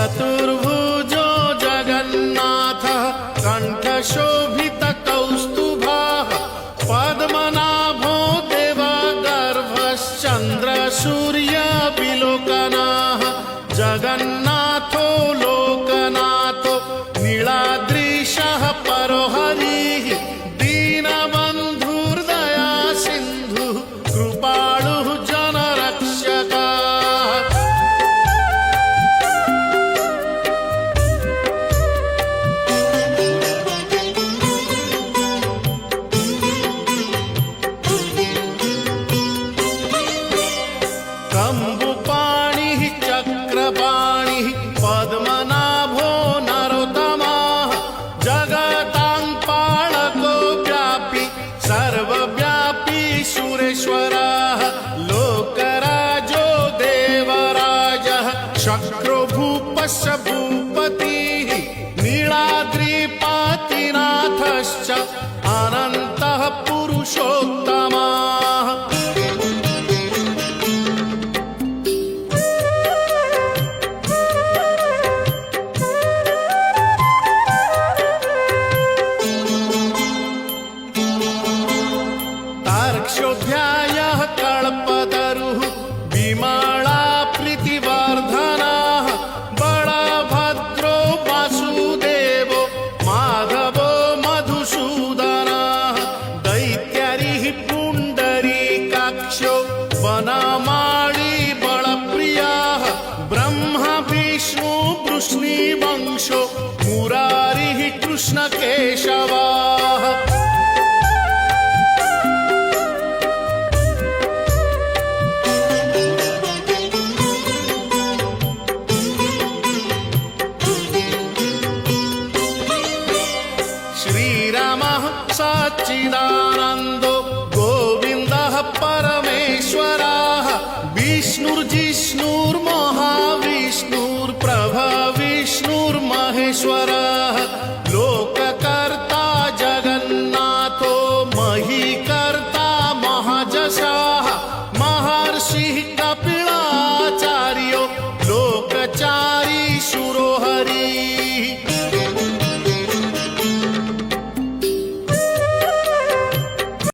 चतुर्भुजो जगन्नाथः कण्ठशोभितकौस्तुभः पद्मनाभो देवगर्भश्चन्द्रसूर्यविलोकनः जगन्नाथो लोकनाथो नीलाद्रीशः परो हरिः दीनबन्धुर्दया सिन्धुः कृपालुः जनरक्षकः। कम्बुपाणिः चक्रपाणिः पद्मनाभो नरोत्तमः जगतां पालको व्यापी सर्वव्यापी सुरेश्वरः लोकराजो देवराजः शक्रो भूपस्य भूपतिः नीलाद्रिपातिनाथश्च अनन्तः पुरुषोत्तमः। तार्क्ष्योऽध्यायः कल्पतरुः विमला प्रीतिवर्धनः बलभद्रो वासुदेवो माधवो मधुसूदनः दैत्यारिः पुण्डरीकाक्षो वनमाली बलप्रियः ब्रह्मा विष्णु वृष्णिवंशो मुरारिः कृष्णकेशवः। श्रीरामः सच्चिदानन्दो गोविन्दः परमेश्वरः विष्णुर्जिष्णुर्महाविष्णुर्प्रभविष्णुर्महेश्वरः